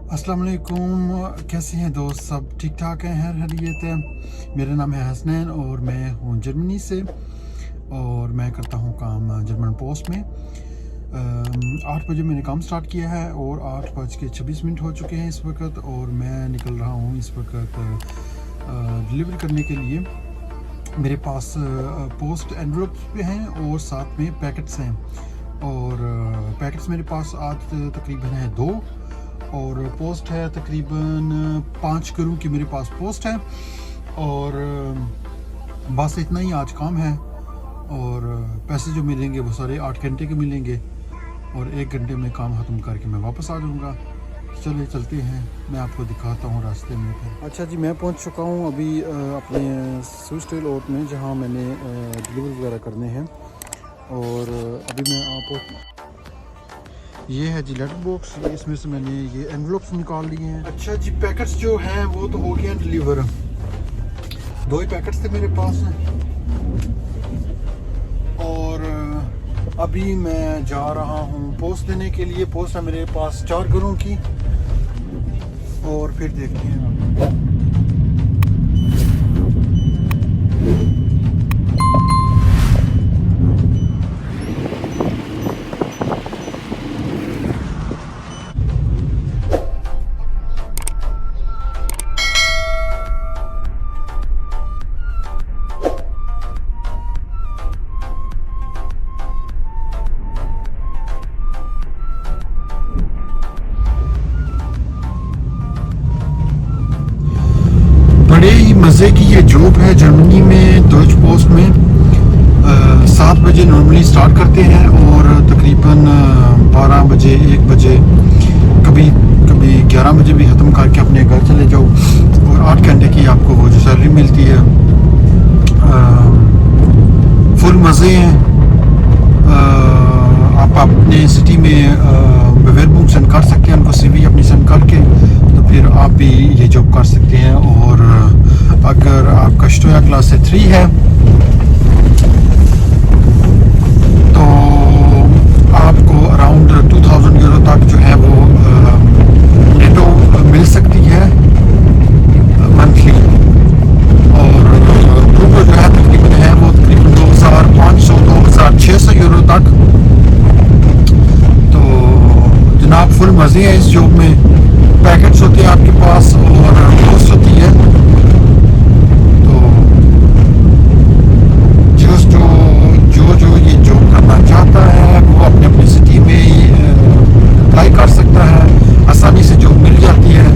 अस्सलाम वालेकुम। कैसे हैं दोस्त? सब ठीक ठाक हैं, हर खैरियत है। मेरा नाम है हसनैन और मैं हूँ जर्मनी से और मैं करता हूँ काम जर्मन पोस्ट में। 8 बजे मैंने काम स्टार्ट किया है और 8:26 हो चुके हैं इस वक्त, और मैं निकल रहा हूँ इस वक्त डिलीवर करने के लिए। मेरे पास पोस्ट एनवलप्स भी हैं और साथ में पैकेट्स हैं, और पैकेट्स मेरे पास आज तकरीबन है 2, और पोस्ट है तकरीबन 5 करोड़ की मेरे पास पोस्ट है। और बस इतना ही आज काम है, और पैसे जो मिलेंगे वो सारे 8 घंटे के मिलेंगे, और 1 घंटे में काम ख़त्म करके मैं वापस आ जाऊँगा। चलिए चलते हैं, मैं आपको दिखाता हूँ रास्ते में फिर। अच्छा जी, मैं पहुँच चुका हूँ अभी अपने स्विच टेल ओट में, जहाँ मैंने डिलीवर वगैरह करने हैं। और अभी मैं आपको, ये है जी लेटर बॉक्स, इसमें से मैंने ये एनवलप्स निकाल लिए हैं। अच्छा जी, पैकेट्स जो हैं वो तो हो गए हैं डिलीवर। 2 ही पैकेट्स थे मेरे पास, और अभी मैं जा रहा हूँ पोस्ट देने के लिए। पोस्ट है मेरे पास 4 घरों की, और फिर देखते हैं। बड़े ही मज़े की ये जॉब है जर्मनी में, डॉइच पोस्ट में। 7 बजे नॉर्मली स्टार्ट करते हैं और तकरीबन 12 बजे 1 बजे, कभी कभी 11 बजे भी ख़त्म करके अपने घर चले जाओ, और 8 घंटे की आपको वो जो सैलरी मिलती है। फुल मज़े हैं। आप अपने सिटी में बेवेरबुम सेंड कर सकते हैं उनको, सीवी अपनी सेंड करके, तो फिर आप भी ये जॉब कर सकते हैं। और अगर आपका स्टोया क्लास से 3 है तो आपको अराउंड 2000 यूरो तक जो है वो नेटो मिल सकती है मंथली, और ब्रूटो जो है तकरीबन है वो तकरीबन 2500-2600 यूरो तक। तो जनाब फुल मज़े हैं इस जॉब में। पैकेट्स होते हैं आपके पास और पोस्ट होती है, तो जो ये जॉब करना चाहता है वो अपने अपनी सिटी में ही अप्लाई कर सकता है। आसानी से जॉब मिल जाती है,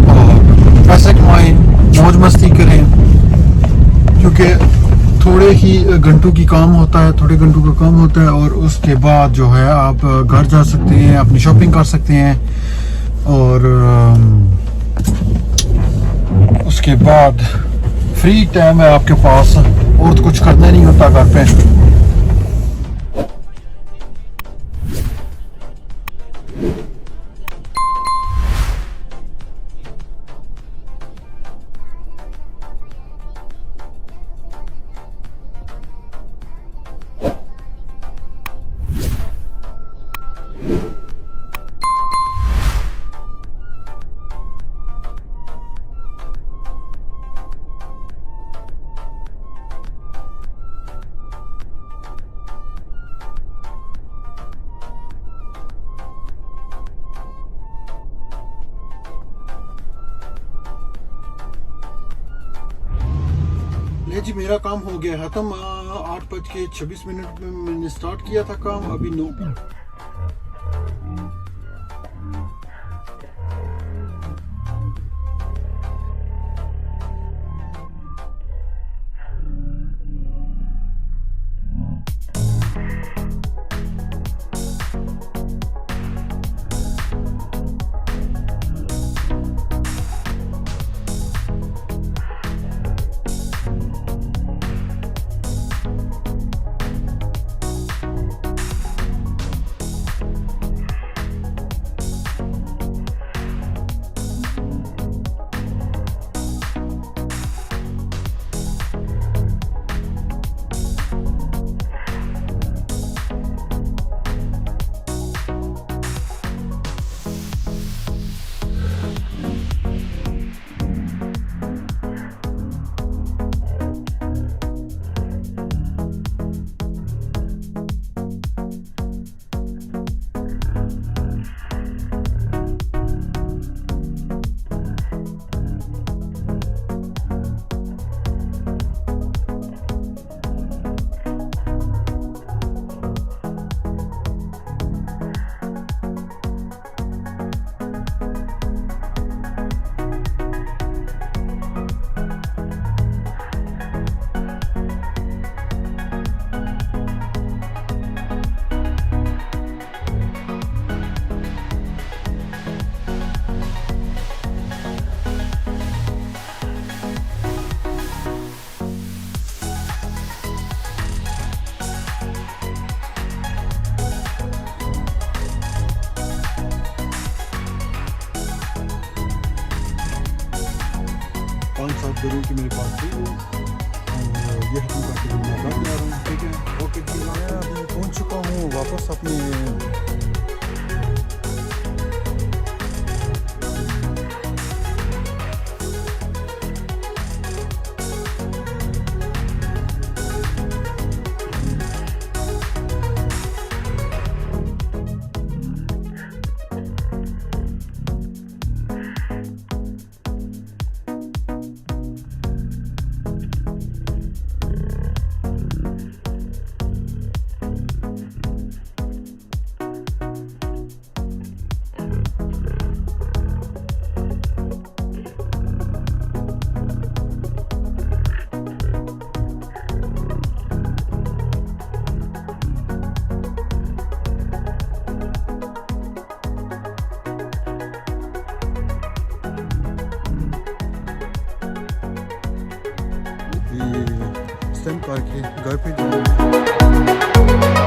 और पैसे कमाएं, मौज मस्ती करें, क्योंकि थोड़े ही घंटों की काम होता है, थोड़े घंटों का काम होता है, और उसके बाद जो है आप घर जा सकते हैं, अपनी शॉपिंग कर सकते हैं, और उसके बाद फ्री टाइम है आपके पास, और तो कुछ करना नहीं होता घर पे। जी, मेरा काम हो गया ख़त्म। 8:26 में मैंने स्टार्ट किया था काम, अभी 9। करूँ कि मेरे पास भी हो। और ये खत्म करके मैं घर जा रहा हूँ, ठीक है। ओके जी, मैं अभी पहुँच चुका हूँ वापस अपने स्टैंड करके घर पे जाऊँगा।